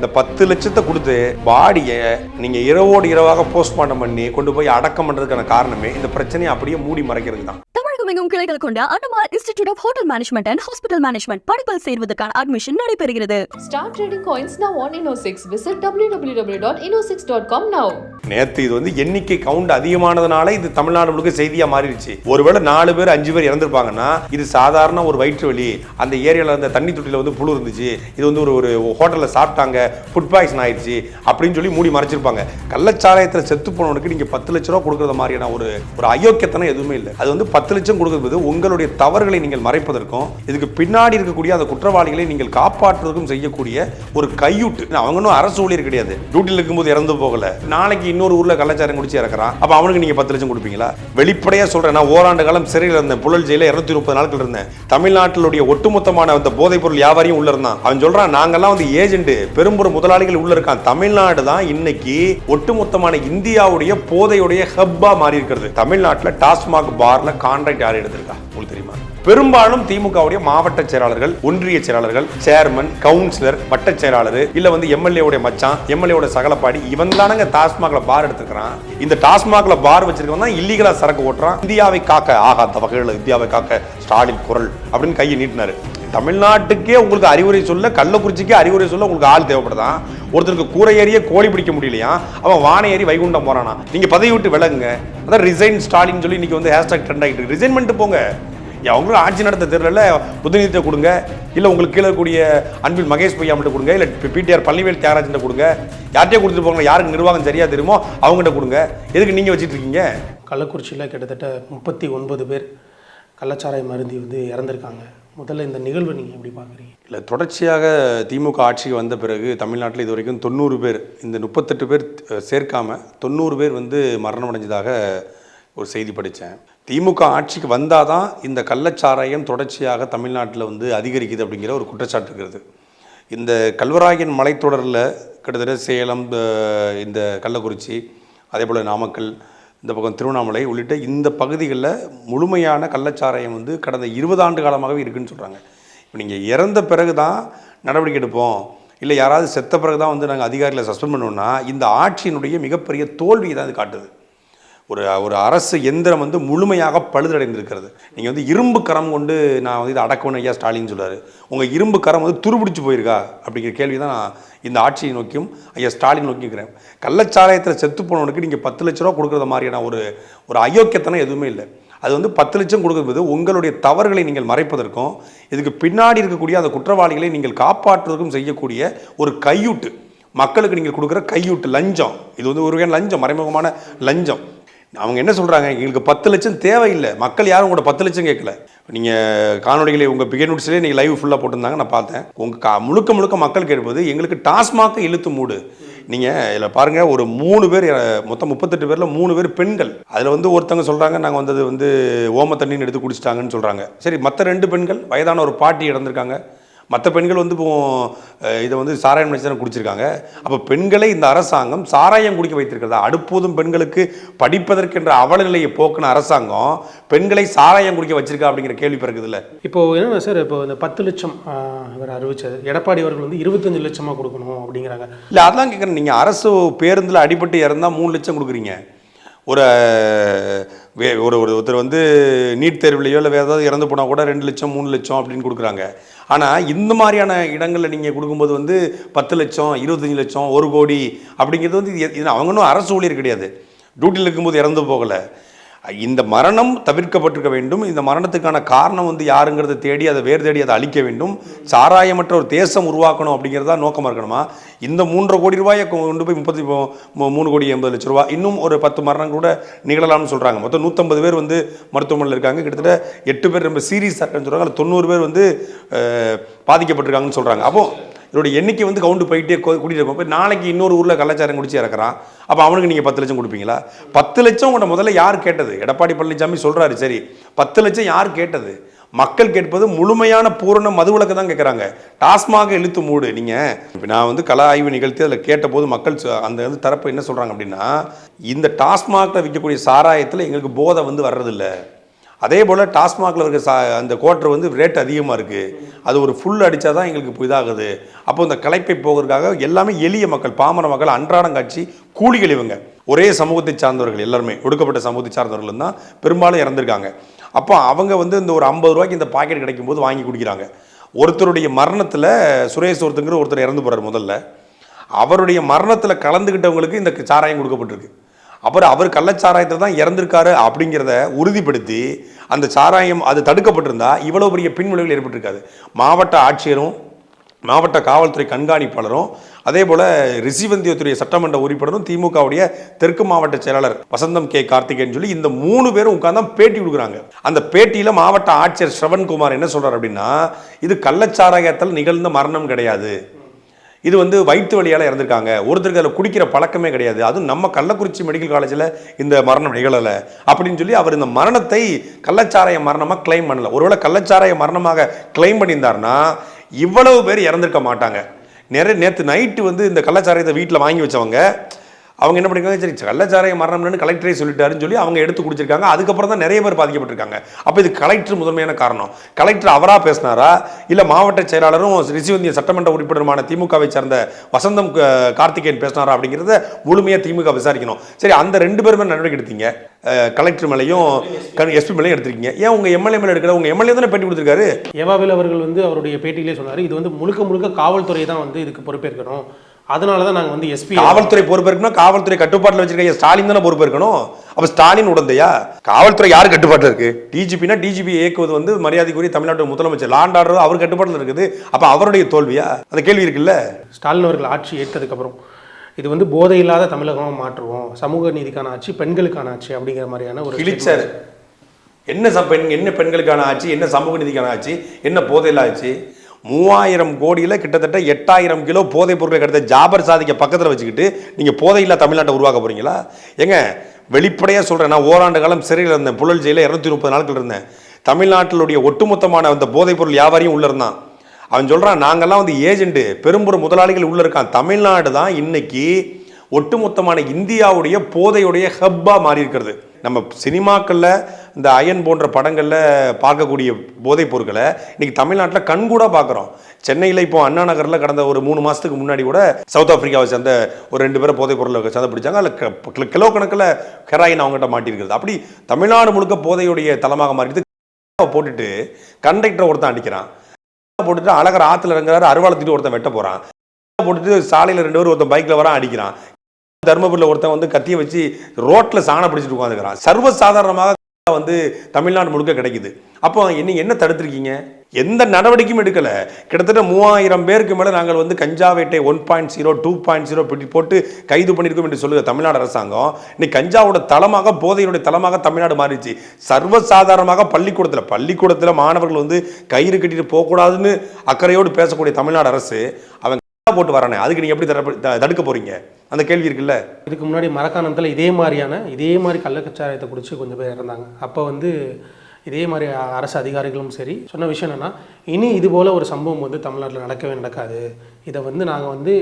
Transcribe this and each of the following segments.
இந்த 10 லட்சத்தை கொடுத்து பாடியை நீங்க இரவோடு இரவாக போஸ்ட்மார்ட்டம் பண்ணி கொண்டு போய் அடக்கம் பண்றதுக்கான காரணமே இந்த பிரச்சனையை அப்படியே மூடி மறைக்கிறது தான். தமிழகமெங்கும் கிளைகள் கொண்ட Annamalai institute of hotel management and hospital management படிப்பில் சேர்வதற்கான அட்மிஷன் நடைபெறுகிறது. Start trading coins now on Inno6. Visit www.inno6.com now. நேத்து இது வந்து எண்ணிக்கை கவுண்ட் அதிகமானதுனால இது தமிழ்நாடு முழுக்க செய்தியா மாறிடுச்சு. ஒருவேளை 4 பேர் 5 பேர் இறந்திருப்பாங்கன்னா இது சாதாரண ஒரு வயிற்று வலி, அந்த ஏரியால அந்த தண்ணி தொட்டில வந்து புழு இருந்துச்சு, இது வந்து ஒரு ஹோட்டல்ல சாப்பிட்டாங்க, ஃபுட் பாய்சன் ஆயிடுச்சு அப்படின்னு சொல்லி மூடி மறைச்சிருப்பாங்க. கள்ளச்சாராயத்தில் செத்து போனவனுக்கு நீங்க 10 லட்ச ரூபா கொடுக்கறது மாதிரியான ஒரு அயோக்கியத்தனம் எதுவுமே இல்லை. அது வந்து 10 லட்சம் கொடுக்கிறது உங்களுடைய தவறுகளை நீங்கள் மறைப்பதற்கும் இதுக்கு பின்னாடி இருக்கக்கூடிய அந்த குற்றவாளிகளை நீங்கள் காப்பாற்றுவதற்கும் செய்யக்கூடிய ஒரு கையூட்டு. அவங்களும் அரசு ஊழியர் கிடையாது, டியூட்டியில் இருக்கும்போது இறந்து போகல. நாளைக்கு இன்னொரு ஊர்ல கள்ளச்சாரம் குடிச்சு இறக்குறான், அப்ப அவனுக்கு நீங்க 10 லட்சம் கொடுப்பீங்களா? வெளிப்படையா சொல்றேன், நான் ஓராண்டு காலம் சிறையில் இருந்தேன், புழல் ஜெயில 230 நாட்கள் இருந்தேன். தமிழ்நாட்டிலுடைய ஒட்டுமொத்தமான அந்த போதைப் பொருள் வியாபாரியும் உள்ள இருந்தான். அவன் சொல்றான், நாங்கெல்லாம் வந்து ஏஜென்ட், பெரும்பெரும் முதலாளிகள் உள்ள இருக்கான். தமிழ்நாடு தான் இன்னைக்கு ஒட்டுமொத்தமான இந்தியாவுடைய போதையுடைய ஹப்பா மாறி இருக்கிறது. தமிழ்நாட்டில் டாஸ்மாக் பார்ல கான்ட்ராக்ட் யார் எடுத்திருக்கா உங்களுக்கு தெரியுமா? பெரும்பாலும் திமுகவுடைய மாவட்ட செயலாளர்கள், ஒன்றிய செயலாளர்கள், சேர்மன், கவுன்சிலர், வட்ட செயலாளர், இல்ல வந்து எம்எல்ஏ உடைய மச்சான், எம்எல்ஏ உடைய சகலப்பாடி, இவன் தானங்க டாஸ்மாக்ல பார் எடுத்துக்கிறான். இந்த டாஸ்மாக்ல பார் வச்சிருக்கவன் தான் இல்லீகலா சரக்கு ஓட்டுறான். இந்தியாவை காக்க ஆகாத வகையில் இந்தியாவை காக்க ஸ்டாலின் குரல் அப்படின்னு கையை நீட்டினாரு. தமிழ்நாட்டுக்கே உங்களுக்கு அறிவுரை சொல்ல, கள்ளக்குறிச்சிக்கே அறிவுரை சொல்ல உங்களுக்கு ஆள் தேவைப்படுதான். ஒருத்தருக்கு கூரை ஏறிய கோழி பிடிக்க முடியலையா, அவன் வானை ஏறி வைகுண்டம் போறானா. நீங்க பதவி விட்டு விலகுங்க. அதான் ரிசைன் ஸ்டாலின் சொல்லி இன்னைக்கு வந்து ஹேஷ்டாக் ட்ரெண்ட் ஆகிட்டு இருக்கு. ரிசைன் பண்ணிட்டு போங்க. அவங்களும் ஆட்சி நடத்த தெரியல, புதுநீதியை கொடுங்க, இல்லை உங்களுக்கு கீழே கூடிய அன்பில் மகேஷ் பொய்யா மட்டும் கொடுங்க, இல்லை பிடிஆர் பழனிவேல் தியாகராஜன் கொடுங்க. யார்கிட்டயே கொடுத்துட்டு போங்க, யாருக்கு நிர்வாகம் சரியா தெரியுமோ அவங்ககிட்ட கொடுங்க. எதுக்கு நீங்க வச்சுட்டு இருக்கீங்க? கள்ளக்குறிச்சியில் கிட்டத்தட்ட 39 பேர் கள்ளச்சாராயம் மருந்தி வந்து இறந்துருக்காங்க. முதல்ல இந்த நிகழ்வை நீங்கள் எப்படி பார்க்குறீங்க? இல்லை, தொடர்ச்சியாக திமுக ஆட்சிக்கு வந்த பிறகு தமிழ்நாட்டில் இது வரைக்கும் 90 பேர், இந்த 38 பேர் சேர்க்காம 90 பேர் வந்து மரணம் அடைஞ்சதாக ஒரு செய்தி படித்தேன். திமுக ஆட்சிக்கு வந்தால் தான் இந்த கள்ளச்சாராயம் தொடர்ச்சியாக தமிழ்நாட்டில் வந்து அதிகரிக்குது அப்படிங்கிற ஒரு குற்றச்சாட்டு இருக்கிறது. இந்த கல்வராயன் மலைத்தொடரில் கிட்டத்தட்ட சேலம், இந்த கள்ளக்குறிச்சி, அதே போல் நாமக்கல், இந்த பக்கம் திருவண்ணாமலை உள்ளிட்ட இந்த பகுதிகளில் முழுமையான கள்ளச்சாராயம் வந்து கடந்த 20 ஆண்டு காலமாகவே இருக்குதுன்னு சொல்கிறாங்க. இப்போ நீங்கள் இறந்த பிறகு தான் நடவடிக்கை எடுப்போம், இல்லை யாராவது செத்த பிறகு தான் வந்து நாங்கள் அதிகாரிகளை சஸ்பெண்ட் பண்ணோம்னா இந்த ஆட்சியினுடைய மிகப்பெரிய தோல்வியை தான் இது காட்டுது. ஒரு அரசு எந்திரம் வந்து முழுமையாக பழுதடைந்திருக்கிறது. நீங்கள் வந்து இரும்பு கரம் கொண்டு நான் வந்து இதை அடக்கணும் ஐயா ஸ்டாலின் சொல்கிறார். உங்கள் இரும்பு கரம் வந்து துருபிடிச்சு போயிருக்கா அப்படிங்கிற கேள்வி தான் நான் இந்த ஆட்சியை நோக்கியும் ஐயா ஸ்டாலின் நோக்கிக்கிறேன். கள்ளச்சாராயத்தில் செத்து போனவனுக்கு நீங்கள் 10 லட்ச ரூபா கொடுக்குறது மாதிரியான ஒரு அயோக்கியத்தனம் எதுவுமே இல்லை. அது வந்து 10 லட்சம் கொடுக்குறது உங்களுடைய தவறுகளை நீங்கள் மறைப்பதற்கும் இதுக்கு பின்னாடி இருக்கக்கூடிய அந்த குற்றவாளிகளை நீங்கள் காப்பாற்றுவதற்கும் செய்யக்கூடிய ஒரு கையூட்டு. மக்களுக்கு நீங்கள் கொடுக்குற கையூட்டு, லஞ்சம். இது வந்து ஒரு வகையான லஞ்சம், மறைமுகமான லஞ்சம். அவங்க என்ன சொல்கிறாங்க, எங்களுக்கு 10 லட்சம் தேவையில்லை. மக்கள் யாரும் உங்களோட 10 லட்சம் கேட்கல. நீங்கள் காணொலிகளை உங்கள் பிகே நோட்ஸ்லேயே நீங்கள் லைவ் ஃபுல்லாக போட்டிருந்தாங்க, நான் பார்த்தேன். உங்கள் முழுக்க மக்கள் கேட்பது எங்களுக்கு டாஸ்மாக இழுத்து மூடு. நீங்கள் இதில் பாருங்கள், ஒரு 3 பேர், மொத்தம் 38 பேரில் 3 பேர் பெண்கள். அதில் வந்து ஒருத்தவங்க சொல்கிறாங்க நாங்கள் வந்தது வந்து ஓம தண்ணின்னு எடுத்து குடிச்சிட்டாங்கன்னு சொல்கிறாங்க. சரி, மற்ற 2 பெண்கள் வயதான ஒரு பாட்டி இறந்துருக்காங்க. மற்ற பெண்கள் வந்து இதை வந்து சாராயம் நினைச்சு தானே குடிச்சிருக்காங்க. அப்போ பெண்களை இந்த அரசாங்கம் சாராயம் குடிக்க வைத்திருக்கிறதா? அடுப்போதும் பெண்களுக்கு படிப்பதற்கென்ற அவல நிலையை போக்குன அரசாங்கம் பெண்களை சாராயம் குடிக்க வச்சிருக்கா அப்படிங்கிற கேள்வி பிறகுது இல்லை. இப்போ என்னன்னா சார், இப்போ இந்த 10 லட்சம் இவர் அறிவிச்சது, எடப்பாடி அவர்கள் வந்து 25 லட்சமாக கொடுக்கணும் அப்படிங்கிறாங்க. இல்லை, அதெல்லாம் கேட்குறேன். நீங்கள் அரசு பேருந்தில் அடிபட்டு இறந்தால் 3 லட்சம் கொடுக்குறீங்க. ஒருத்தர் வந்து நீட் தேர்வுலையோ இல்லை வேறு ஏதாவது இறந்து போனால் கூட 2 லட்சம் 3 லட்சம் அப்படின்னு கொடுக்குறாங்க. ஆனால் இந்த மாதிரியான இடங்களில் நீங்கள் கொடுக்கும்போது வந்து 10 லட்சம் 25 லட்சம் 1 கோடி அப்படிங்கிறது வந்து இது அவங்களும் அரசு ஊழியர் கிடையாது, டியூட்டியில் இருக்கும்போது இறந்து போகலை. இந்த மரணம் தவிர்க்கப்பட்டிருக்க வேண்டும். இந்த மரணத்துக்கான காரணம் வந்து யாருங்கிறத தேடி அதை வேறு தேடி அதை அழிக்க வேண்டும். சாராயமற்ற ஒரு தேசம் உருவாக்கணும் அப்படிங்கிறதா நோக்கமாக இருக்கணுமா? இந்த 3.5 கோடி ரூபாயை கொண்டு போய் 3 கோடி 80 லட்ச ரூபா, இன்னும் ஒரு 10 மரணம் கூட நிகழலாம்னு சொல்கிறாங்க. மொத்தம் 150 பேர் வந்து மருத்துவமனையில் இருக்காங்க. கிட்டத்தட்ட 8 பேர் ரொம்ப சீரியஸாக இருக்குன்னு சொல்கிறாங்க. 90 பேர் வந்து பாதிக்கப்பட்டிருக்காங்கன்னு சொல்கிறாங்க. அப்போது இதோட எண்ணிக்கை வந்து கவுண்டு போயிட்டே கூட்டிகிட்டு இருக்கும். இப்போ நாளைக்கு இன்னொரு ஊரில் கள்ளச்சாரம் குடிச்சு இறக்குறான், அப்போ அவனுக்கு நீங்கள் 10 லட்சம் கொடுப்பீங்களா? 10 லட்சம் உங்களை முதல்ல யார் கேட்டது? எடப்பாடி பழனிசாமி சொல்கிறாரு, சரி 10 லட்சம் யார் கேட்டது? மக்கள் கேட்பது முழுமையான பூரண மதுவிலக்கு தான் கேட்குறாங்க. டாஸ்மாக இழுத்து மூடு. நீங்கள் இப்போ நான் வந்து கல ஆய்வு நிகழ்த்தி அதில் கேட்டபோது மக்கள் அந்த வந்து தரப்பு என்ன சொல்கிறாங்க அப்படின்னா, இந்த டாஸ்மாகில் விற்கக்கூடிய சாராயத்தில் எங்களுக்கு போதை வந்து வர்றதில்லை, அதே போல் டாஸ்மாகில் இருக்க அந்த குவார்ட்டர் வந்து ரேட் அதிகமாக இருக்குது, அது ஒரு ஃபுல் அடித்தா தான் எங்களுக்கு இதாகுது. அப்போ இந்த களைப்பை போகிறதுக்காக எல்லாமே எளிய மக்கள், பாமர மக்கள், அன்றாடம் காட்சி கூலிகள், இவங்க ஒரே சமூகத்தை சார்ந்தவர்கள், எல்லாருமே ஒடுக்கப்பட்ட சமூகத்தை சார்ந்தவர்கள் தான் பெரும்பாலும் இறந்துருக்காங்க. அப்போ அவங்க வந்து இந்த ஒரு 50 ரூபாய்க்கு இந்த பாக்கெட் கிடைக்கும் போது வாங்கி குடிக்கிறாங்க. ஒருத்தருடைய மரணத்தில் சுரேஷ் ஒருத்தர் இறந்து போகிறார். முதல்ல அவருடைய மரணத்தில் கலந்துக்கிட்டவங்களுக்கு இந்த சாராயம் கொடுக்கப்பட்டிருக்கு. அப்புறம் அவர் கள்ளச்சாராயத்தை தான் இறந்திருக்காரு அப்படிங்கிறத உறுதிப்படுத்தி அந்த சாராயம் அது தடுக்கப்பட்டிருந்தா இவ்வளோ பெரிய பின்விளைவுகள் ஏற்பட்டிருக்காது. மாவட்ட ஆட்சியரும் மாவட்ட காவல்துறை கண்காணிப்பாளரும் அதே போல் ரிஷிவந்தியத்துறை சட்டமன்ற உறுப்பினரும் திமுகவுடைய தெற்கு மாவட்ட செயலாளர் வசந்தம் கே கார்த்திகேயன் சொல்லி இந்த 3 பேரும் உட்கார்ந்து பேட்டி கொடுக்குறாங்க. அந்த பேட்டியில் மாவட்ட ஆட்சியர் ஸ்ரவன்குமார் என்ன சொல்கிறார் அப்படின்னா, இது கள்ளச்சாராயத்தால் நிகழ்ந்த மரணம் கிடையாது, இது வந்து வயிற்று வலியால் இறந்துருக்காங்க, ஒருத்தருக்கு அதில் குடிக்கிற பழக்கமே கிடையாது, அதுவும் நம்ம கள்ளக்குறிச்சி மெடிக்கல் காலேஜில் இந்த மரணம் நிகழலை அப்படின்னு சொல்லி அவர் இந்த மரணத்தை கள்ளச்சாராய மரணமாக கிளைம் பண்ணல. ஒருவேளை கள்ளச்சாராய மரணமாக கிளைம் பண்ணியிருந்தாருன்னா இவ்வளவு பேர் இறந்துருக்க மாட்டாங்க. நேற்று நைட்டு வந்து இந்த கள்ளச்சாராயத்தை வீட்டில் வாங்கி வச்சவங்க அவங்க என்ன பண்ணிருக்காங்க, சரி கள்ளச்சாராய மரணம்னு கலெக்டரே சொல்லிட்டாருன்னு சொல்லி அவங்க எடுத்து குடிச்சிருக்காங்க. அதுக்கப்புறம் தான் நிறைய பேர் பாதிக்கப்பட்டிருக்காங்க. அப்போ இது கலெக்டர் முதன்மையான காரணம். கலெக்டர் அவராக பேசினாரா இல்லை மாவட்ட செயலாளரும் ரிஷிவந்திய சட்டமன்ற உறுப்பினருமான திமுகவை சேர்ந்த வசந்தம் கார்த்திகேயன் பேசினாரா அப்படிங்கிறத முழுமையாக திமுக விசாரிக்கணும். சரி, அந்த 2 பேருமே நடவடிக்கை எடுத்தீங்க, கலெக்டர் மேலையும் எஸ்பி மேலையும் எடுத்திருக்கீங்க, ஏன் உங்கள் எம்எல்ஏ மேலே எடுக்கிற? உங்கள் எம்எல்ஏ தானே பேட்டி கொடுத்துருக்காரு. ஏவாவேல் அவர்கள் வந்து அவருடைய பேட்டியிலே சொன்னார், இது வந்து முழுக்க காவல்துறை தான் வந்து இதுக்கு பொறுப்பேற்கணும், அதனால தான் நாங்கள் வந்து எஸ்பி. காவல்துறை பொறுப்பேற்கணும், காவல்துறை கட்டுப்பாட்டில் வச்சிருக்க ஸ்டாலின் தானே பொறுப்பேற்கணும். அப்போ ஸ்டாலின் உடந்தையா? காவல்துறை யார் கட்டுப்பாட்டில் இருக்கு? டிஜிபினா டிஜிபி இயக்குவது வந்து மரியாதைக்குரிய தமிழ்நாட்டு முதலமைச்சர், லாண்ட் ஆர்டர் அவர் கட்டுப்பாட்டில் இருக்குது. அப்போ அவருடைய தோல்வியா? அந்த கேள்வி இருக்குல்ல. ஸ்டாலின் அவர்கள் ஆட்சி ஏற்றதுக்கப்புறம் இது வந்து போதை இல்லாத தமிழகமாக மாற்றுவோம், சமூக நீதிக்கான ஆட்சி, பெண்களுக்கான ஆட்சி அப்படிங்கிற மாதிரியான ஒரு கிழிச்சார். என்ன பெண்களுக்கான ஆட்சி, என்ன சமூக நீதிக்கான ஆட்சி, என்ன போதையில்லா ஆட்சி? 3000 கோடியில் கிட்டத்தட்ட 8000 கிலோ போதைப் பொருட்களை கிடைத்த ஜாபர் சாதிக்க பக்கத்தில் வச்சுக்கிட்டு நீங்கள் போதையில்லா தமிழ்நாட்டை உருவாக்க போகிறீங்களா? ஏங்க வெளிப்படையாக சொல்கிறேன், நான் ஓராண்டு காலம் சிறையில் இருந்தேன், புழல் ஜெயிலில் 230 நாட்கள் இருந்தேன். தமிழ்நாட்டிலுடைய ஒட்டுமொத்தமான அந்த போதைப் பொருள் வியாபாரியும் உள்ளே இருந்தான். அவன் சொல்கிறான், நாங்கள்லாம் வந்து ஏஜென்ட்டு, பெரும்புற முதலாளிகள் உள்ளே இருக்கான். தமிழ்நாடு தான் இன்னைக்கு ஒட்டுமொத்தமான இந்தியாவுடைய போதையுடைய ஹப்பாக மாறி இருக்கிறது. நம்ம சினிமாக்களில் இந்த அயன் போன்ற படங்களில் பார்க்கக்கூடிய போதைப் பொருட்களை இன்றைக்கி தமிழ்நாட்டில் கண்கூடாக பார்க்குறோம். சென்னையில் இப்போ அண்ணா நகரில் கடந்த ஒரு 3 மாதத்துக்கு முன்னாடி கூட சவுத் ஆஃப்ரிக்காவை சேர்ந்த ஒரு 2 பேரை போதைப் பொருளை சந்தை பிடிச்சாங்க. அதில் கிலோ கணக்கில் ஹெராயின் அவங்ககிட்ட மாட்டியிருக்கிறது. அப்படி தமிழ்நாடு முழுக்க போதையுடைய தளமாக மாறிட்டு போட்டுட்டு கண்டக்டரை ஒருத்தன் அடிக்கிறான், போட்டுட்டு அழகர் ஆற்றுல இறங்குறாரு, அருவாளத்துட்டு ஒருத்தன் வெட்ட போகிறான், போட்டுட்டு சாலையில் 2 பேர் ஒருத்தன் பைக்கில் வரான் அடிக்கிறான், தர்மபுரியில் ஒருத்தன் வந்து கத்தியை வச்சு ரோட்டில் சாண பிடிச்சிட்டு உட்காந்துக்கிறான். சர்வசாதாரணமாக வந்து தமிழ்நாடு முழுக்க கிடைக்குது. அப்போ என்ன தடுத்துருக்கீங்க? எந்த நடவடிக்கையும் எடுக்கலை. கிட்டத்தட்ட 3000 பேருக்கு மேலே நாங்கள் வந்து கஞ்சா வேட்டை 1.0 2.0 போட்டு கைது பண்ணியிருக்கோம் என்று சொல்லுங்க தமிழ்நாடு அரசாங்கம். இன்னைக்கு கஞ்சாவோட தளமாக, போதையுடைய தளமாக தமிழ்நாடு மாறிடுச்சு. சர்வசாதாரணமாக பள்ளிக்கூடத்தில் மாணவர்கள் வந்து கயிறு கட்டிட்டு போகக்கூடாதுன்னு அக்கறையோடு பேசக்கூடிய தமிழ்நாடு அரசு அவன் போட்டு வரானே, அதுக்கு நீங்க எப்படி தடுக்க போறீங்க? அந்த கேள்வி இருக்குல்ல. இதுக்கு முன்னாடி மரக்காணத்தில் இதே மாதிரி கள்ளச்சாராயத்தை குடிச்சு கொஞ்சம் பேர் இறந்தாங்க. அப்போ வந்து இதே மாதிரி அரசு அதிகாரிகளும் சரி சொன்ன விஷயம் என்னன்னா, இனி இது போல ஒரு சம்பவம் வந்து தமிழ்நாட்டில் நடக்கவே நடக்காது, இதை வந்து நாங்கள் வந்து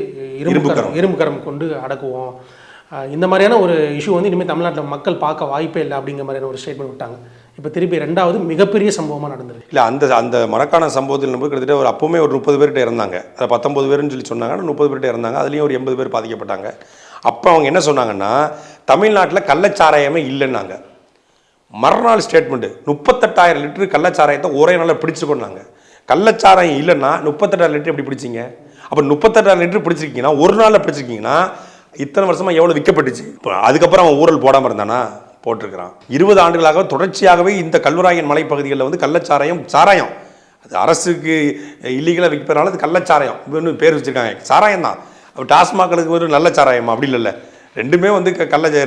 இரும்பு கரம் கொண்டு அடக்குவோம், இந்த மாதிரியான ஒரு இஷ்யூ வந்து இனிமேல் தமிழ்நாட்டில் மக்கள் பார்க்க வாய்ப்பே இல்லை அப்படிங்கிற மாதிரியான ஒரு ஸ்டேட்மெண்ட் விட்டாங்க. இப்போ திருப்பி 2வது மிகப்பெரிய சம்பவமாக நடந்திருக்கு. இல்லை, அந்த மரக்கான சம்பவத்தில் நம்ம கிட்டத்தட்ட ஒரு அப்போவுமே ஒரு 30 பேர்கிட்ட இறந்தாங்க. அதை 19 பேருன்னு சொல்லி சொன்னாங்க, 30 பேர்கிட்ட இறந்தாங்க. அதுலேயும் ஒரு 80 பேர் பாதிக்கப்பட்டாங்க. அப்போ அவங்க என்ன சொன்னாங்கன்னா, தமிழ்நாட்டில் கள்ளச்சாராயமே இல்லைன்னாங்க. மறுநாள் ஸ்டேட்மெண்ட்டு 38,000 லிட்டரு கள்ளச்சாராயத்தை ஒரே நாளில் பிடிச்சிக்கொண்டாங்க. கள்ளச்சாராயம் இல்லைன்னா 38,000 லிட்டர் எப்படி பிடிச்சிங்க? அப்போ 38,000 லிட்டர் பிடிச்சிருக்கீங்கன்னா, ஒரு நாளில் பிடிச்சிருக்கீங்கன்னா இத்தனை வருஷமாக எவ்வளோ விற்கப்பட்டுச்சு? இப்போ அதுக்கப்புறம் அவன் ஊழல் போடாமல் இருந்தானா? போட்டிருக்கிறான். 20 ஆண்டுகளாக தொடர்ச்சியாகவே இந்த கல்வராயன் மலைப்பகுதிகளில் வந்து சாராயம் அது அரசுக்கு இல்லீகலாக விற்பனால அது கள்ளச்சாராயம் இன்னும் பேர் வச்சுருக்காங்க. சாராயம் தான். டாஸ்மாக்களுக்கு ஒரு நல்ல சாராயமா? அப்படி இல்லை. ரெண்டுமே வந்து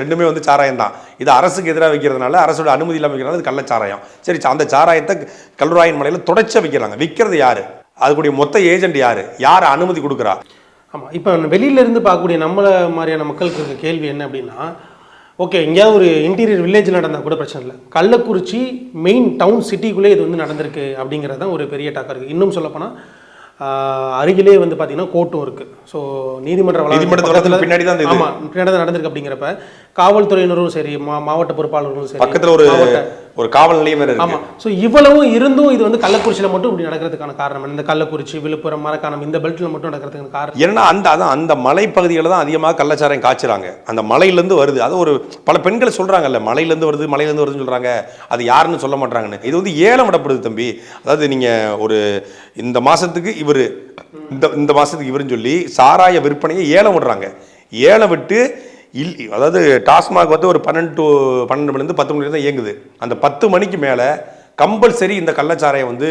ரெண்டுமே வந்து சாராயம் தான். இது அரசுக்கு எதிராக வைக்கிறதுனால, அரசோட அனுமதி இல்லாமல் வைக்கிறதுனால அது கள்ளச்சாராயம். சரி, அந்த சாராயத்தை கல்வராயன் மலையில் தொடர்ச்சியாக வைக்கிறாங்க. விற்கிறது யார்? அதுக்குடைய மொத்த ஏஜென்ட் யார் அனுமதி கொடுக்குறா? ஆமாம். இப்போ வெளியிலேருந்து பார்க்கக்கூடிய நம்மளை மாதிரியான மக்களுக்கு இருக்க கேள்வி என்ன அப்படின்னா, ஓகே எங்கேயாவது ஒரு இன்டீரியர் வில்லேஜில் நடந்தால் கூட பிரச்சனை இல்லை, கள்ளக்குறிச்சி மெயின் டவுன் சிட்டிக்குள்ளே இது வந்து நடந்திருக்கு அப்படிங்கிறது தான் ஒரு பெரிய டாக்காக இருக்குது. இன்னும் சொல்லப்போனால் அருகிலே வந்து பார்த்தீங்கன்னா கோர்ட்டும் இருக்குது. ஸோ நீதிமன்ற பின்னாடி தான் ஆமாம் பின்னாடி தான் நடந்திருக்கு. அப்படிங்கிறப்ப காவல்துறையினரும் சரி, மாவட்ட பொறுப்பாளர்களும் சரி, பக்கத்தில் ஒரு காவல் நிலையம் வேறு இருக்கு. ஆமாம். ஸோ இவ்வளவும் இருந்தும் இது வந்து கள்ளக்குறிச்சியில் மட்டும் இப்படி நடக்கிறதுக்கான காரணம் என்ன? இந்த கள்ளக்குறிச்சி, விழுப்புரம், மரக்காணம் இந்த பெல்ட்டில் மட்டும் நடக்கிறதுக்கான காரணம் ஏன்னா அந்த மலைப்பகுதிகளில் தான் அதிகமாக கள்ளச்சாராயம் காய்ச்சுறாங்க. அந்த மலையிலேருந்து வருது. அது ஒரு பல பெண்கள் சொல்கிறாங்கல்ல, மலையிலேருந்து வருதுன்னு சொல்கிறாங்க. அது யாருன்னு சொல்ல மாட்டாங்கன்னு. இது வந்து ஏலம் விடப்படுது தம்பி. அதாவது நீங்கள் ஒரு இந்த மாதத்துக்கு இவர், இந்த மாதத்துக்கு இவருன்னு சொல்லி சாராய விற்பனையை ஏலம் விடுறாங்க. ஏலம் விட்டு அதாவது டாஸ்மாக் வந்து ஒரு 12 மணிலேருந்து 10 மணி தான் இயங்குது. அந்த 10 மணிக்கு மேலே கம்பல்சரி இந்த கள்ளச்சாராயம் வந்து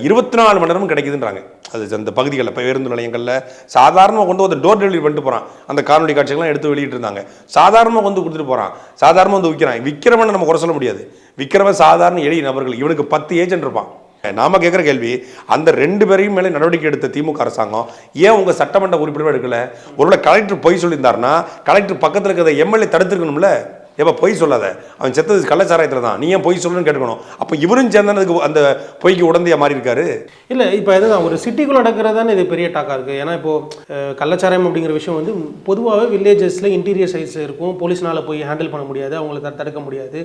24 மணி நேரமும் கிடைக்குதுன்றாங்க. அது அந்த பகுதிகளில் இப்போ பேருந்து நிலையங்களில் சாதாரணமாக கொண்டு வந்து டோர் டெலிவரி பண்ணிட்டு போகிறான். அந்த காணொலி காட்சிகள்லாம் எடுத்து வெளியிட்டு இருந்தாங்க. சாதாரணமாக வந்து கொடுத்துட்டு போகிறான், சாதாரணமாக வந்து விற்கிறான். விற்கிறவனை நம்ம குறை சொல்ல முடியாது. விற்கிறவன் சாதாரண எளிய நபர்கள். இவனுக்கு 10 ஏஜென்ட் இருப்பான். நாம கேட்குற கேள்வி, அந்த 2 பேரையும் மேலே நடவடிக்கை எடுத்த திமுக அரசாங்கம் ஏன் உங்கள் சட்டமன்ற உறுப்பினர் எடுக்கல? ஒருவேளை கலெக்டர் பொய் சொல்லியிருந்தாருன்னா கலெக்டர் பக்கத்தில் இருக்கிற எம்எல்ஏ தடுத்துருக்கணும்ல. எப்போ பொய் சொல்லாத, அவன் செத்தது கள்ளச்சாராயத்தில் தான், நீ ஏன் பொய் சொல்லணும்னு கேட்கணும். அப்போ இவரும் சேர்ந்ததுக்கு அந்த பொய்க்கு உடந்தையா மாறி இருக்காரு. இல்லை, இப்போ எதுதான் ஒரு சிட்டிக்குள்ளே நடக்கிறதானே இது பெரிய டாக்காக இருக்குது. ஏன்னா இப்போது கள்ளச்சாராயம் அப்படிங்கிற விஷயம் வந்து பொதுவாகவே வில்லேஜஸில் இன்டீரியர் சைட்ஸ் இருக்கும். போலீஸ்னால் போய் ஹேண்டில் பண்ண முடியாது, அவங்களை தடுக்க முடியாது,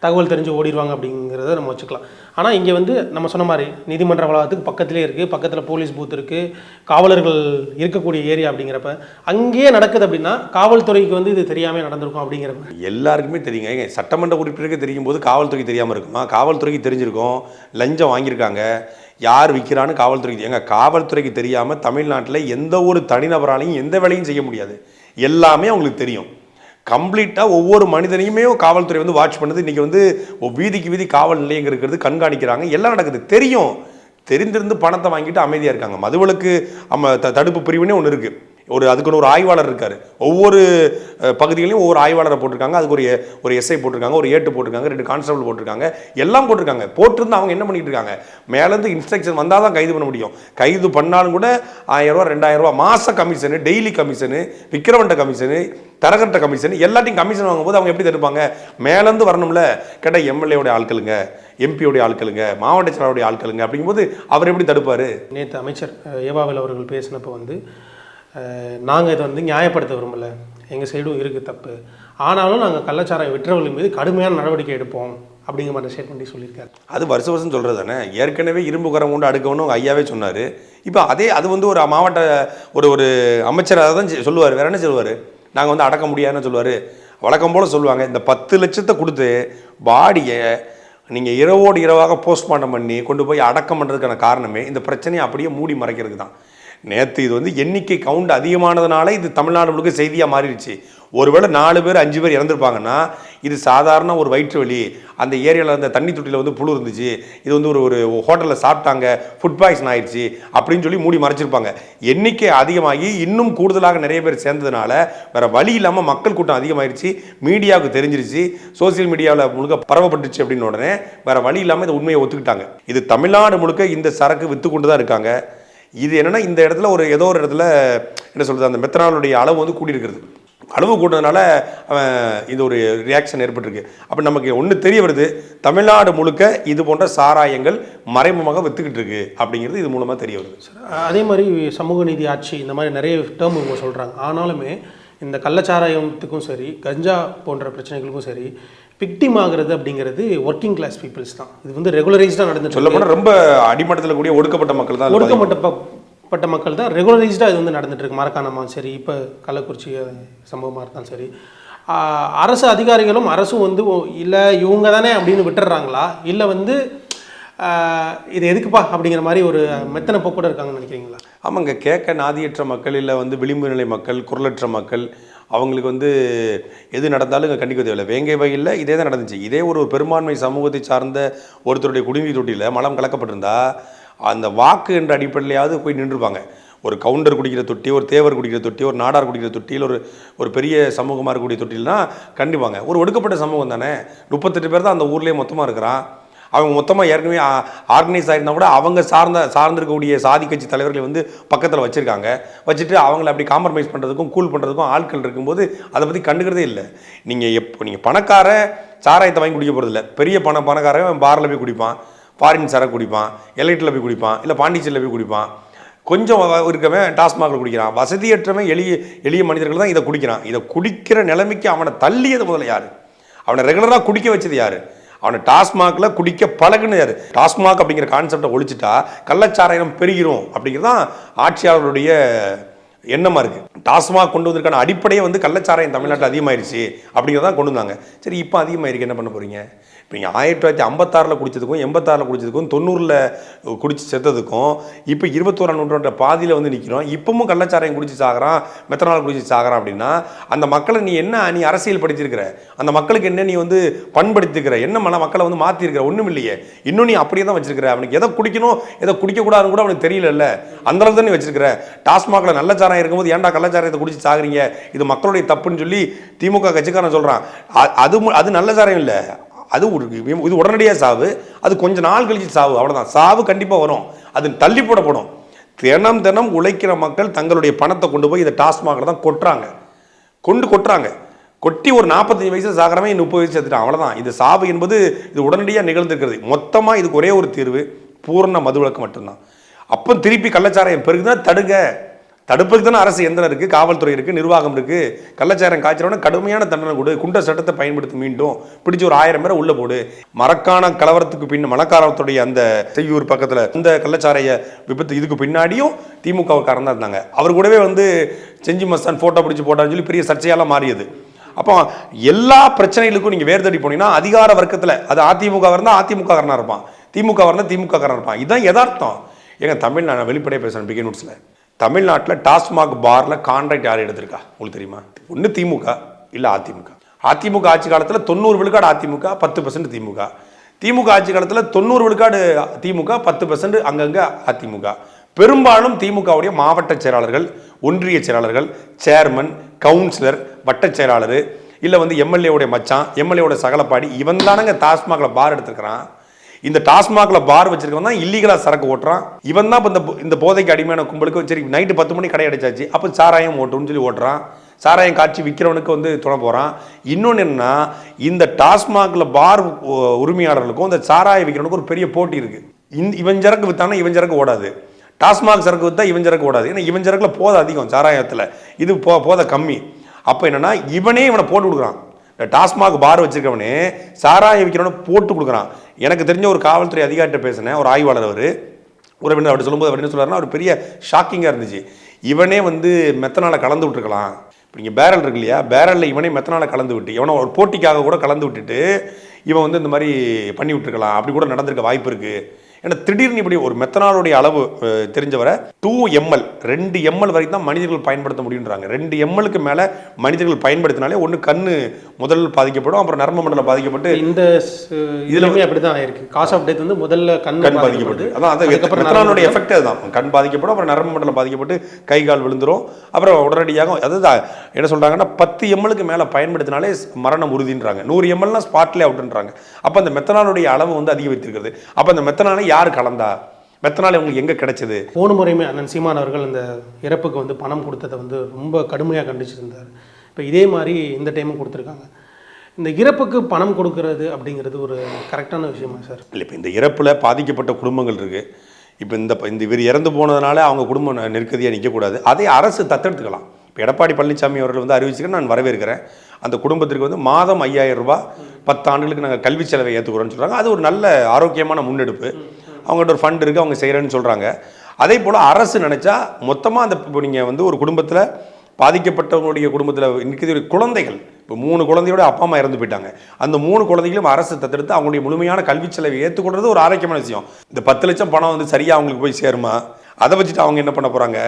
தகவல் தெரிஞ்சு ஓடிடுவாங்க அப்படிங்கிறத நம்ம வச்சுக்கலாம். ஆனால் இங்கே வந்து நம்ம சொன்ன மாதிரி நீதிமன்ற வளாகத்துக்கு பக்கத்துலேயே இருக்குது, பக்கத்தில் போலீஸ் பூத் இருக்குது, காவலர்கள் இருக்கக்கூடிய ஏரியா. அப்படிங்கிறப்ப அங்கேயே நடக்குது அப்படின்னா காவல்துறைக்கு வந்து இது தெரியாமல் நடந்திருக்கும் அப்படிங்கிறப்ப எல்லாருக்குமே தெரியுங்க. சட்டமன்ற உறுப்பினருக்கு தெரியும் போது காவல்துறைக்கு தெரியாமல் இருக்குமா? காவல்துறைக்கு தெரிஞ்சிருக்கும். லஞ்சம் வாங்கியிருக்காங்க, யார் விற்கிறான்னு காவல்துறைக்கு. எங்க காவல்துறைக்கு தெரியாமல் தமிழ்நாட்டில் எந்த ஒரு தனிநபராலையும் எந்த வேலையும் செய்ய முடியாது. எல்லாமே அவங்களுக்கு தெரியும். கம்ப்ளீட்டாக ஒவ்வொரு மனிதனையுமே காவல்துறை வந்து வாட்ச் பண்ணுது. இன்றைக்கி வந்து வீதிக்கு வீதி காவல் நிலையங்கள் இருக்கிறது, கண்காணிக்கிறாங்க, எல்லாம் நடக்குது. தெரியும். தெரிந்திருந்து பணத்தை வாங்கிட்டு அமைதியாக இருக்காங்க. மதுவிலக்கு தடுப்பு பிரிவுனே ஒன்று இருக்குது. அதுக்குன்னு ஒரு ஆய்வாளர் இருக்கார். ஒவ்வொரு பகுதிகளையும் ஒவ்வொரு ஆய்வாளரை போட்டிருக்காங்க. அதுக்கு ஒரு எஸ்ஐ போட்டிருக்காங்க, ஒரு ஏட்டு போட்டிருக்காங்க, 2 கான்ஸ்டபிள் போட்டிருக்காங்க, எல்லாம் போட்டிருக்காங்க. போட்டிருந்து அவங்க என்ன பண்ணிட்டு இருக்காங்க, மேலேருந்து இன்ஸ்ட்ரக்ஷன் வந்தால் தான் கைது பண்ண முடியும். கைது பண்ணாலும் கூட 1000 ரூபா 2000 ரூபா மாத கமிஷனு, டெய்லி கமிஷனு, விக்கிரவண்ட கமிஷனு, தரகட்ட கமிஷன், எல்லாத்தையும் கமிஷன் வாங்கும்போது அவங்க எப்படி தடுப்பாங்க? மேலேருந்து வரணும்ல. கேட்டால் எம்எல்ஏவுடைய ஆட்களுங்க, எம்பியோடைய ஆட்களுங்க, மாவட்ட செயலாளருடைய ஆட்களுங்க. அப்படிங்கும்போது அவர் எப்படி தடுப்பார்? நேற்று அமைச்சர் ஏவாவேல் அவர்கள் பேசினப்போ வந்து நாங்கள் இதை வந்து நியாயப்படுத்த விரும்பலை, எங்கள் சைடும் இருக்குது தப்பு, ஆனாலும் நாங்கள் கள்ளச்சாராயம் விற்றவர்கள் மீது கடுமையான நடவடிக்கை எடுப்போம் அப்படிங்கிற மாதிரி ஸ்டேட்மெண்ட்டே சொல்லியிருக்காரு. அது வருஷம் சொல்கிறது தானே. ஏற்கனவே இரும்பு கரம் கொண்டு அடுக்கணும் உங்கள் ஐயாவே சொன்னார். இப்போ அது வந்து ஒரு மாவட்ட ஒரு அமைச்சர் அதை தான் சொல்லுவார். வேறு என்ன சொல்லுவார்? நாங்கள் வந்து அடக்க முடியாதுன்னு சொல்லுவார். வழக்கம் போல் சொல்லுவாங்க. இந்த 10 லட்சத்தை கொடுத்து பாடியை நீங்கள் இரவோடு இரவாக போஸ்ட்மார்ட்டம் பண்ணி கொண்டு போய் அடக்கம் பண்ணுறதுக்கான காரணமே இந்த பிரச்சனையை அப்படியே மூடி மறைக்கிறதுக்கு தான். நேற்று இது வந்து எண்ணிக்கை கவுண்ட் அதிகமானதுனால இது தமிழ்நாடு முழுக்க செய்தியாக மாறிடுச்சு. ஒருவேளை 4 பேர் 5 பேர் இறந்துருப்பாங்கன்னா இது சாதாரண ஒரு வயிற்று வலி, அந்த ஏரியாவில் அந்த தண்ணி தொட்டியில் வந்து புழு இருந்துச்சு, இது வந்து ஒரு ஹோட்டலில் சாப்பிட்டாங்க, ஃபுட் பாய்சன் ஆயிடுச்சு அப்படின்னு சொல்லி மூடி மறைச்சிருப்பாங்க. எண்ணிக்கை அதிகமாகி இன்னும் கூடுதலாக நிறைய பேர் சேர்ந்ததுனால வேறு வழி இல்லாமல் மக்கள் கூட்டம் அதிகமாகிடுச்சு. மீடியாவுக்கு தெரிஞ்சிருச்சு, சோசியல் மீடியாவில் முழுக்க பரவப்பட்டுச்சு. அப்படின்னு உடனே வேறு வழி இல்லாமல் இந்த உண்மையை ஒத்துக்கிட்டாங்க. இது தமிழ்நாடு முழுக்க இந்த சரக்கு விற்று கொண்டு தான் இருக்காங்க. இது என்னென்னா இந்த இடத்துல ஏதோ ஒரு இடத்துல என்ன சொல்கிறது, அந்த மெத்தனாலுடைய அளவு வந்து கூடியிருக்கிறது. அளவு கூட்டினதுனால அவன் இது ஒரு ரியாக்ஷன் ஏற்பட்டிருக்கு. அப்போ நமக்கு ஒன்று தெரிய வருது, தமிழ்நாடு முழுக்க இது போன்ற சாராயங்கள் மறைமுகமாக விற்றுக்கிட்டு இருக்கு அப்படிங்கிறது இது மூலமாக தெரிய வருது. அதே மாதிரி சமூக நீதி ஆட்சி இந்த மாதிரி நிறைய டேர்ம் இவங்க சொல்கிறாங்க. ஆனாலுமே இந்த கள்ளச்சாராயத்துக்கும் சரி, கஞ்சா போன்ற பிரச்சனைகளுக்கும் சரி, விக்டிம் ஆகிறது அப்படிங்கிறது ஒர்க்கிங் கிளாஸ் பீப்புள்ஸ் தான். இது வந்து ரெகுலரைஸ்டாக நடந்துட்டு சொல்ல போனால் ரொம்ப அடிமட்டத்தில் கூடிய ஒடுக்கப்பட்ட மக்கள் தான், ஒடுக்கப்பட்ட மக்கள் தான் ரெகுலரைஸ்டாக இது வந்து நடந்துட்டு இருக்கு. மரக்காணமாக சரி, இப்போ கள்ளக்குறிச்சி சம்பவமாக இருந்தாலும் சரி, அரசு அதிகாரிகளும் அரசும் வந்து இல்லை இவங்க தானே அப்படின்னு விட்டுடுறாங்களா, இல்லை வந்து இது எதுக்குப்பா அப்படிங்கிற மாதிரி ஒரு மெத்தனை போக்கூட இருக்காங்கன்னு நினைக்கிறீங்களா? ஆமாங்க, கேட்க நாதியற்ற மக்கள், இல்லை வந்து விளிம்பு நிலை மக்கள், குரலற்ற மக்கள், அவங்களுக்கு வந்து எது நடந்தாலும் இங்கே கண்டிக்க தேவையில்லை. வேங்கை வகையில் இதே தான் நடந்துச்சு. இதே ஒரு பெரும்பான்மை சமூகத்தை சார்ந்த ஒருத்தருடைய குடிநீர் தொட்டியில் மலம் கலக்கப்பட்டிருந்தா அந்த வாக்கு என்ற அடிப்படையிலையாவது போய் நின்றுப்பாங்க. ஒரு கவுண்டர் குடிக்கிற தொட்டி, ஒரு தேவர் குடிக்கிற தொட்டி, ஒரு நாடார் குடிக்கிற தொட்டியில் ஒரு பெரிய சமூகமாக இருக்கக்கூடிய தொட்டில்னா கண்டிப்பாங்க. ஒரு ஒடுக்கப்பட்ட சமூகம் தானே, 38 பேர் தான் அந்த ஊர்லேயே மொத்தமாக இருக்கிறான். அவங்க மொத்தமாக ஏற்கனவே ஆர்கனைஸ் ஆகிருந்தா கூட அவங்க சார்ந்திருக்கக்கூடிய சாதி கட்சி தலைவர்களை வந்து பக்கத்தில் வச்சுட்டு அவங்கள அப்படி காம்ப்ரமைஸ் பண்ணுறதுக்கும் கூல் பண்ணுறதுக்கும் ஆட்கள் இருக்கும்போது அதை பற்றி கண்டுக்கிறதே இல்லை. நீங்கள் பணக்கார சாராயத்தை வாங்கி குடிக்க போகிறதில்ல. பெரிய பணக்காரன் பாரில் போய் குடிப்பான், ஃபாரின் சரக்கு குடிப்பான், எலைட்டில் போய் குடிப்பான், இல்லை பாண்டிச்சேரியில் போய் குடிப்பான். கொஞ்சம் இருக்கவன் டாஸ்மாகில் குடிக்கிறான். வசதியற்றவன் எளிய மனிதர்கள் தான் இதை குடிக்கிறான். இதை குடிக்கிற நிலைமைக்கு அவனை தள்ளியது முதல்ல யார்? அவனை ரெகுலராக குடிக்க வச்சது யார்? அவனை டாஸ்மாகில் குடிக்க பழகுனாரு. டாஸ்மாக் அப்படிங்கிற கான்செப்டை ஒழிச்சிட்டா கள்ளச்சாராயம் பெருகிறோம் அப்படிங்கிறது தான் ஆட்சியாளருடைய எண்ணமாக இருக்குது. டாஸ்மாக் கொண்டு வந்திருக்கான அடிப்படையே வந்து கள்ளச்சாராயம் தமிழ்நாட்டில் அதிகமாயிருச்சு அப்படிங்கிறதான் கொண்டு வந்தாங்க. சரி, இப்போ அதிகமாயிருக்கு, என்ன பண்ண போகிறீங்க? இப்போ நீங்கள் 1956 குடித்ததுக்கும் 86 குடித்ததுக்கும் 90 குடிச்சு செத்ததுக்கும் இப்போ 21ஆம் நூற்றாண்டு பாதியில் வந்து நிற்கிறோம். இப்பவும் கள்ளச்சாராயம் குடிச்சு சாகிறான், மெத்தனால் குடிச்சு சாகிறான் அப்படின்னா அந்த மக்களை நீ அரசியல் படுத்தியிருக்கிற, அந்த மக்களுக்கு என்ன நீ வந்து பண்படுத்திருக்கிற, என்ன மக்களை வந்து மாற்றிருக்கிற? ஒன்றும் இல்லையே. இன்னும் நீ அப்படியே தான் வச்சிருக்கிற. அவனுக்கு எதை குடிக்கணும் எதை குடிக்கக்கூடாதுன்னு கூட அவனுக்கு தெரியல. அந்த அளவுக்கு தான் நீ வச்சிருக்கிற. டாஸ்மாகில் நல்ல சாராயம் இருக்கும்போது ஏன்டா கள்ளச்சாராயத்தை குடிச்சு சாகுறீங்க, இது மக்களுடைய தப்புன்னு சொல்லி திமுக கட்சிக்காரன் சொல்கிறான். அது நல்ல சாராயம் இல்லை, அது இது உடனடியாக சாவு, அது கொஞ்சம் நாள் கழிச்சு சாவு, அவ்வளோதான். சாவு கண்டிப்பாக வரும், அது தள்ளி போடப்படும். தினம் உழைக்கிற மக்கள் தங்களுடைய பணத்தை கொண்டு போய் இதை டாஸ்மாகில் தான் கொட்டுறாங்க. கொட்டி ஒரு 45 வயசு சாகிறவன் 30 வயசு எடுத்துட்டான், அவ்வளோதான். இது சாவு என்பது இது உடனடியாக நிகழ்ந்திருக்கிறது. மொத்தமாக இதுக்கு ஒரே ஒரு தீர்வு, பூர்ண மதுவிலக்கு மட்டும்தான். அப்போ திருப்பி கள்ளச்சாராயம் பெருகுதான் தடுப்புக்கு தானே அரசு எந்திரம் இருக்குது, காவல்துறை இருக்குது, நிர்வாகம் இருக்குது. கள்ளச்சாராயம் காய்ச்சறவன கடுமையான தண்டனை கொடு, குண்ட சட்டத்தை பயன்படுத்தி மீண்டும் பிடிச்சி ஒரு 1000 பேரை உள்ள போடு. மரக்கான கலவரத்துக்கு மணக்காரத்துடைய அந்த செய்யூர் பக்கத்தில் இந்த கள்ளச்சாராய விபத்து இதுக்கு பின்னாடியும் திமுகவுக்காரன் தான் இருந்தாங்க. அவர் கூடவே வந்து செஞ்சி மஸ்தான் ஃபோட்டோ பிடிச்சி போட்டான்னு சொல்லி பெரிய சர்ச்சையெல்லாம் மாறியது. அப்போ எல்லா பிரச்சனைகளுக்கும் நீங்கள் வேர்தடி போனீங்கன்னா அதிகார வர்க்கத்தில் அது அதிமுக இருந்தால் அதிமுக காரனாக இருப்பான், திமுக இருந்தால் திமுக காரனாக இருப்பான். இதுதான் யதார்த்தம். நான் வெளிப்படையாக பேசுகிறேன். பிகே நோட்ஸில் தமிழ்நாட்டில் டாஸ்மாக் பாரில் கான்ட்ராக்ட் யார் எடுத்திருக்கா உங்களுக்கு தெரியுமா? ஒன்று திமுக இல்லை அதிமுக. அதிமுக ஆட்சி காலத்தில் 90 விழுக்காடு அதிமுக, 10% திமுக. திமுக ஆட்சி காலத்தில் 90 விழுக்காடு திமுக, 10% அங்கங்கே அதிமுக. பெரும்பாலும் திமுகவுடைய மாவட்ட செயலாளர்கள், ஒன்றிய செயலாளர்கள், சேர்மன், கவுன்சிலர், வட்ட செயலாளர், இல்லை வந்து எம்எல்ஏவுடைய மச்சான், எம்எல்ஏவோட சகலப்பாடி, இவன் தானங்க டாஸ்மாகில் பார் எடுத்துருக்கிறான். இந்த டாஸ்மாகில் பார் வச்சிருக்கவன் தான் இல்லீகலாக சரக்கு ஓட்டுறான். இவன் தான் இப்போ இந்த போதைக்கு அடிமையான கும்பலுக்கு சரி நைட்டு 10 மணி கடை அடிச்சாச்சு, அப்போ சாராயம் ஓட்டுன்னு சொல்லி ஓட்டுறான். சாராயம் காட்சி விற்கிறவனுக்கு வந்து துணை போகிறான். இன்னொன்று என்னன்னா, இந்த டாஸ்மாகில் பார் உரிமையாளர்களுக்கும் இந்த சாராயம் விற்கிறவனுக்கு ஒரு பெரிய போட்டி இருக்குது. இவன் சரக்கு விற்றானா இவன் சரக்கு ஓடாது, டாஸ்மாக் சரக்கு விற்றா இவன் சரக்கு ஓடாது. ஏன்னா இவன் சரக்குல போதை அதிகம், சாராயத்தில் இது போதை கம்மி. அப்போ என்னன்னா இவனே இவனை போட்டு கொடுக்குறான். டாஸ்மாக் பார் வச்சிருக்கவனே சாராயம் விற்கிறவனை போட்டு கொடுக்குறான். எனக்கு தெரிஞ்ச ஒரு காவல்துறை அதிகாரிகிட்ட பேசினேன், ஒரு ஆய்வாளர். உறவினர் அப்படி சொல்லும்போது அவர் என்ன சொல்றாருன்னா, ஒரு பெரிய ஷாக்கிங்காக இருந்துச்சு. இவனே வந்து மெத்தனால கலந்து விட்டுருக்கலாம். இப்போ நீங்கள் பேரல் இருக்கு இல்லையா, பேரலில் இவனே மெத்தனால கலந்து விட்டு இவனை ஒரு போட்டிக்காக கூட கலந்து விட்டுட்டு இவன் வந்து இந்த மாதிரி பண்ணி விட்டுருக்கலாம், அப்படி கூட நடந்திருக்க வாய்ப்பு இருக்குது. ஏன்னா திடீர்னு இப்படி ஒரு மெத்தனாலுடைய அளவு தெரிஞ்சவரை 2 ml 2 ml வரைக்கும் தான் மனிதர்கள் பயன்படுத்த முடியுன்றாங்க. 2 mlக்கு மேலே மனிதர்கள் பயன்படுத்தினாலே ஒன்று கண்ணு முதல் பாதிக்கப்படும், அப்புறம் நரம்பு மண்டலம் பாதிக்கப்பட்டு இந்த இதுலமே அப்படி தான் ஆயிருக்கு. காஸ் ஆஃப் டெத் வந்து முதல்ல கண் பாதிக்கப்பட்டு, அதான் மெத்தனாலுடைய எஃபெக்ட் அதுதான். கண் பாதிக்கப்படும், அப்புறம் நரம்பு மண்டலம் பாதிக்கப்பட்டு கை கால் விழுந்துரும், அப்புறம் உடனடியாக அதுதான் என்ன சொல்கிறாங்கன்னா 10 mlக்கு மேலே பயன்படுத்தினாலே மரணம் உறுதின்றாங்க. 100 mlனா ஸ்பாட்லேயே அவுட்டுன்றாங்க. அப்போ அந்த மெத்தனாலுடைய அளவு வந்து அதிகரித்திருக்கிறது. அப்போ அந்த மெத்தனாலை யார் கலந்தா, மெத்தனால் உங்களுக்கு எங்கே கிடைச்சது? போன முறையுமே அண்ணன் சீமான் அவர்கள் இந்த இறப்புக்கு வந்து பணம் கொடுத்ததை வந்து ரொம்ப கடுமையாக கண்டிச்சிருந்தார். இப்போ இதே மாதிரி இந்த டைமும் கொடுத்துருக்காங்க. இந்த இறப்புக்கு பணம் கொடுக்கறது அப்படிங்கிறது ஒரு கரெக்டான விஷயமா சார்? இல்லை, இப்போ இந்த இறப்பில் பாதிக்கப்பட்ட குடும்பங்கள் இருக்குது. இப்போ இந்த இவர் இறந்து போனதுனால அவங்க குடும்பம் நெருக்கதியாக நிற்கக்கூடாது, அதை அரசு தத்தெடுத்துக்கலாம். இப்போ எடப்பாடி பழனிசாமி அவர்கள் வந்து அறிவிச்சுக்க நான் வரவேற்கிறேன். அந்த குடும்பத்திற்கு வந்து மாதம் 5000 ரூபாய் 10 ஆண்டுகளுக்கு நாங்கள் கல்வி செலவை ஏற்றுக்கிறோன்னு சொல்கிறாங்க. அது ஒரு நல்ல ஆரோக்கியமான முன்னெடுப்பு. அவங்கள்ட்ட ஒரு ஃபண்ட் இருக்குது, அவங்க செய்கிறேன்னு சொல்கிறாங்க. அதே போல் அரசு நினச்சா மொத்தமாக அந்த இப்போ நீங்கள் வந்து ஒரு குடும்பத்தில் பாதிக்கப்பட்டவங்களுடைய குடும்பத்தில் இருக்கிற குழந்தைகள், இப்போ 3 குழந்தையோட அப்பா அம்மா இறந்து போயிட்டாங்க, அந்த 3 குழந்தைகளும் அரசு தத்தெடுத்து அவங்களுடைய முழுமையான கல்வி செலவை ஏற்றுக்கொள்வது ஒரு ஆரோக்கியமான விஷயம். இந்த 10 லட்சம் பணம் வந்து சரியாக அவங்களுக்கு போய் சேருமா? அதை வச்சுட்டு அவங்க என்ன பண்ண போகிறாங்க?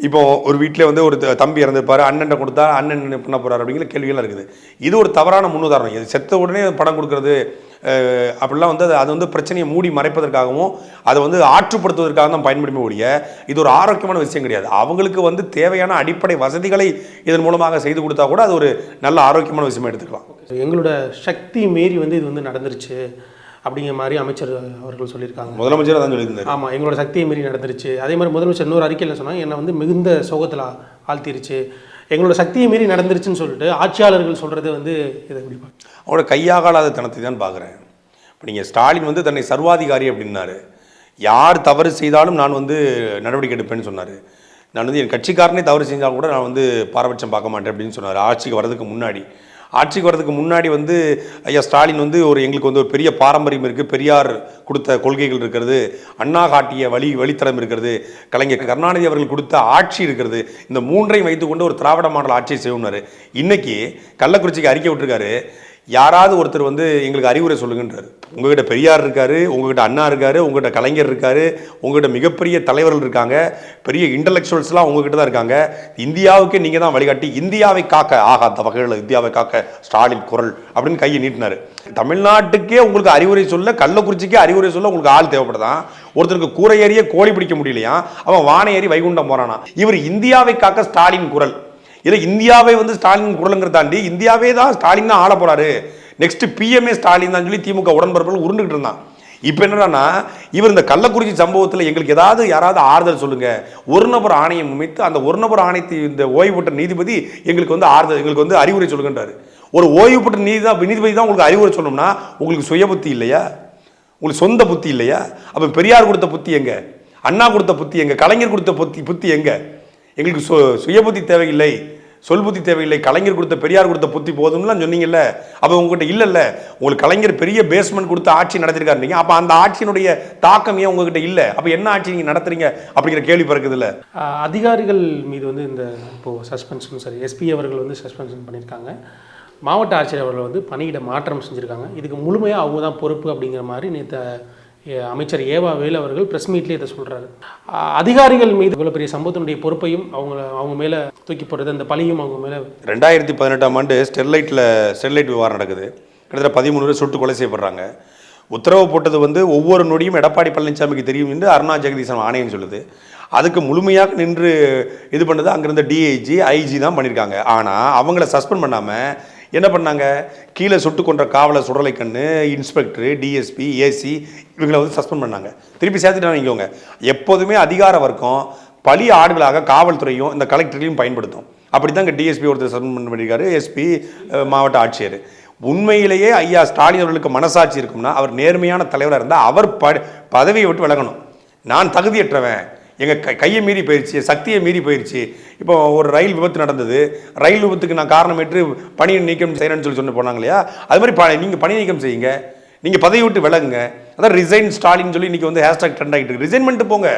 இப்போ ஒரு வீட்டில் வந்து ஒரு தம்பி இறந்துருப்பார், அண்ணன் கொடுத்தா அண்ணன் என்ன பண்ண போகிறார் அப்படிங்கிற கேள்வியெல்லாம் இருக்குது. இது ஒரு தவறான முன்னுதாரணம். இது செத்த உடனே பணம் கொடுக்கறது அப்படிலாம் வந்து அது வந்து பிரச்சனையை மூடி மறைப்பதற்காகவும் அதை வந்து ஆற்றுப்படுத்துவதற்காக தான் பயன்படுமே ஒழிய இது ஒரு ஆரோக்கியமான விஷயம் கிடையாது. அவங்களுக்கு வந்து தேவையான அடிப்படை வசதிகளை இதன் மூலமாக செய்து கொடுத்தா கூட அது ஒரு நல்ல ஆரோக்கியமான விஷயமா எடுத்துக்கலாம். எங்களோட சக்தி மீறி வந்து இது வந்து நடந்துருச்சு அப்படிங்கிற மாதிரி அமைச்சர் அவர்கள் சொல்லியிருக்காங்க. முதலமைச்சர் தான் சொல்லியிருந்தார். ஆமாம், எங்களோட சக்தியை மீறி நடந்துருச்சு. அதே மாதிரி முதலமைச்சர் இன்னொரு அறிக்கையில் சொன்னாங்க, என்னை வந்து மிகுந்த சோகத்தில் ஆழ்த்திருச்சு, எங்களோட சக்தியை மீறி நடந்துருச்சுன்னு சொல்லிட்டு ஆட்சியாளர்கள் சொல்கிறது வந்து இதை எப்படி அவரோட கையாகாத தனத்தை தான் பார்க்குறேன். இப்போ நீங்கள் ஸ்டாலின் வந்து தன்னை சர்வாதிகாரி அப்படின்னாரு. யார் தவறு செய்தாலும் நான் வந்து நடவடிக்கை எடுப்பேன்னு சொன்னார். நான் வந்து என் கட்சிக்காரனே தவறு செஞ்சாலும் கூட நான் வந்து பாரபட்சம் பார்க்க மாட்டேன் அப்படின்னு சொன்னார் ஆட்சிக்கு வர்றதுக்கு முன்னாடி. ஆட்சிக்கு வரதுக்கு முன்னாடி வந்து ஐயா ஸ்டாலின் வந்து எங்களுக்கு வந்து ஒரு பெரிய பாரம்பரியம் இருக்குது, பெரியார் கொடுத்த கொள்கைகள் இருக்கிறது, அண்ணா காட்டிய வழித்தடம் இருக்கிறது, கலைஞர் கருணாநிதி அவர்கள் கொடுத்த ஆட்சி இருக்கிறது, இந்த மூன்றையும் வைத்துக்கொண்டு ஒரு திராவிட மாடல் ஆட்சியை செய்யணும்னாரு. இன்னைக்கு கள்ளக்குறிச்சிக்கு அறிக்கை விட்டுருக்காரு, யாராவது ஒருத்தர் வந்து எங்களுக்கு அறிவுரை சொல்லுங்கன்றார். உங்ககிட்ட பெரியார் இருக்காரு, உங்ககிட்ட அண்ணா இருக்காரு, உங்ககிட்ட கலைஞர் இருக்காரு, உங்ககிட்ட மிகப்பெரிய தலைவர்கள் இருக்காங்க, பெரிய இன்டலெக்சுவல்ஸ்லாம் உங்ககிட்ட தான் இருக்காங்க. இந்தியாவுக்கே நீங்கள் தான் வழிகாட்டி, இந்தியாவை காக்க ஆகாத வகையில் இந்தியாவை காக்க ஸ்டாலின் குரல் அப்படின்னு கையை நீட்டினார். தமிழ்நாட்டுக்கே உங்களுக்கு அறிவுரை சொல்ல, கள்ளக்குறிச்சிக்கே அறிவுரை சொல்ல உங்களுக்கு ஆள் தேவைப்படுதான். ஒருத்தருக்கு கூரை ஏறிய கோழி பிடிக்க முடியலையா, அவன் வானை ஏறி வைகுண்டம் போறானா. இவர் இந்தியாவை காக்க ஸ்டாலின் குரல். இல்லை, இந்தியாவே வந்து ஸ்டாலின் குரலுங்கிற தாண்டி இந்தியாவே தான் ஸ்டாலின் தான் ஆள போறாரு, நெக்ஸ்ட் பிஎம்ஏ ஸ்டாலின் தான் சொல்லி திமுக உடன்பரப்புகள் உருண்டுகிட்டு இருந்தான். இப்போ என்னன்னா, இவர் இந்த கள்ளக்குறிச்சி சம்பவத்தில் எங்களுக்கு யாராவது ஆறுதல் சொல்லுங்க, ஒரு நபர் ஆணையம் அமைத்து அந்த ஒரு நபர் ஆணையத்தை இந்த ஓய்வு பெற்ற நீதிபதி எங்களுக்கு வந்து ஆறுதல், எங்களுக்கு வந்து அறிவுரை சொல்லுங்கன்றாரு. ஒரு ஓய்வு பெற்ற நீதிபதி தான் உங்களுக்கு அறிவுரை சொல்லணும்னா உங்களுக்கு சுய புத்தி இல்லையா, உங்களுக்கு சொந்த புத்தி இல்லையா? அப்போ பெரியார் கொடுத்த புத்தி எங்க, அண்ணா கொடுத்த புத்தி எங்க, கலைஞர் கொடுத்த புத்தி எங்க? எங்களுக்கு சுய புத்தி தேவையில்லை, சொல் புத்தி தேவையில்லை, கலைஞர் கொடுத்த பெரியார் கொடுத்த புத்தி போதும்லாம் சொன்னீங்கல்ல. அப்போ உங்ககிட்ட இல்லைல்ல, உங்களுக்கு கலைஞர் பெரிய பேஸ்மெண்ட் கொடுத்து ஆட்சி நடத்திருக்காருங்க, அப்போ அந்த ஆட்சியினுடைய தாக்கம் ஏன் உங்ககிட்ட இல்லை? அப்போ என்ன ஆட்சி நீங்கள் நடத்துறீங்க அப்படிங்கிற கேள்வி பிறக்குது இல்லை. அதிகாரிகள் மீது வந்து இந்த இப்போது சஸ்பென்ஷன் சரி, எஸ்பி அவர்கள் வந்து சஸ்பென்ஷன் பண்ணியிருக்காங்க, மாவட்ட ஆட்சியர் அவர்கள் வந்து பணியிட மாற்றம் செஞ்சுருக்காங்க. இதுக்கு முழுமையாக அவங்க தான் பொறுப்பு அப்படிங்கிற மாதிரி நேற்று அமைச்சர் ஏவா வேலு அவர்கள் ப்ரெஸ் மீட்லேயே இதை சொல்கிறாரு. அதிகாரிகள் மீது இவ்வளோ பெரிய சம்பவத்தினுடைய பொறுப்பையும் அவங்க மேலே தூக்கி போடுறது, அந்த பழியும் அவங்க மேலே. 2018ஆம் ஆண்டு ஸ்டெர்லைட் விவகாரம் நடக்குது. கிட்டத்தட்ட 13 பேர் சுட்டு கொலை செய்யப்படுறாங்க. உத்தரவு போட்டது வந்து ஒவ்வொரு நொடியும் எடப்பாடி பழனிசாமிக்கு தெரியும் என்று அருணா ஜெகதீசன் ஆணையம் சொல்லுது. அதுக்கு முழுமையாக நின்று இது பண்ணது அங்கிருந்த டிஐஜி ஐஜி தான் பண்ணியிருக்காங்க. ஆனால் அவங்கள சஸ்பெண்ட் பண்ணாமல் என்ன பண்ணாங்க, கீழே சுட்டு கொன்ற காவலர் சுடலை கண்ணு, இன்ஸ்பெக்டர், டிஎஸ்பி, ஏசி இவங்களை வந்து சஸ்பெண்ட் பண்ணாங்க. திருப்பி சேர்த்துட்டாங்க. இவங்க எப்போதுமே அதிகார வர்க்கம் பழி ஆடுகளாக காவல்துறையும் இந்த கலெக்டரையும் பயன்படுத்தும். அப்படி தான் இங்கே டிஎஸ்பி ஒருத்தர் சஸ்பெண்ட் பண்ணியிருக்காரு, எஸ்பி, மாவட்ட ஆட்சியர். உண்மையிலேயே ஐயா ஸ்டாலின் அவர்களுக்கு மனசாட்சி இருக்கும்னா, அவர் நேர்மையான தலைவராக இருந்தால் அவர் பதவியை விட்டு விலகணும். நான் தகுதியற்றவன், எங்கள் கையை மீறி போயிடுச்சு, சக்தியை மீறி போயிடுச்சு. இப்போ ஒரு ரயில் விபத்து நடந்தது, ரயில் விபத்துக்கு நான் காரணமேற்று பணி நீக்கம் செய்கிறேன்னு சொல்லி போனாங்க இல்லையா, அது மாதிரி நீங்கள் பணி நீக்கம் செய்யுங்க, நீங்கள் பதவி விட்டு விலகுங்க. அதான் ரிசைன் ஸ்டாலின் சொல்லி இன்றைக்கி வந்து ஹேஷ்டாக் ட்ரெண்ட் ஆகிட்டு இருக்கு. ரிசைன் பண்ணிட்டு போங்க,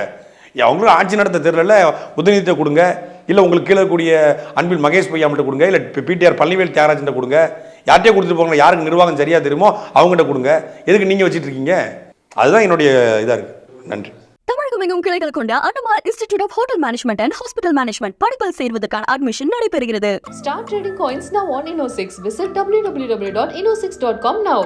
அவங்களும் ஆட்சி நடத்த தெரியல, உதயநிதியை கொடுங்க, இல்லை உங்களுக்கு கீழே கூடிய அன்பில் மகேஷ் பொய்யாமட்ட கொடுங்க, இல்லை பிடிஆர் பழனிவேல் தியாகராஜன்ட்ட கொடுங்க, யார்கிட்டயே கொடுத்துட்டு போங்க, யாருக்கு நிர்வாகம் சரியாக தெரியுமோ அவங்ககிட்ட கொடுங்க. எதுக்கு நீங்கள் வச்சுட்டு இருக்கீங்க? அதுதான் என்னுடைய இதாக இருக்குது. நன்றி. தமிழகமெங்கும் கிளைகள் கொண்ட Anumar institute of hotel management and hospital management படிப்பில் சேர்வதற்கான அட்மிஷன் நடைபெறுகிறது. Start trading coins now on Inno6. Visit www.inno6.com now.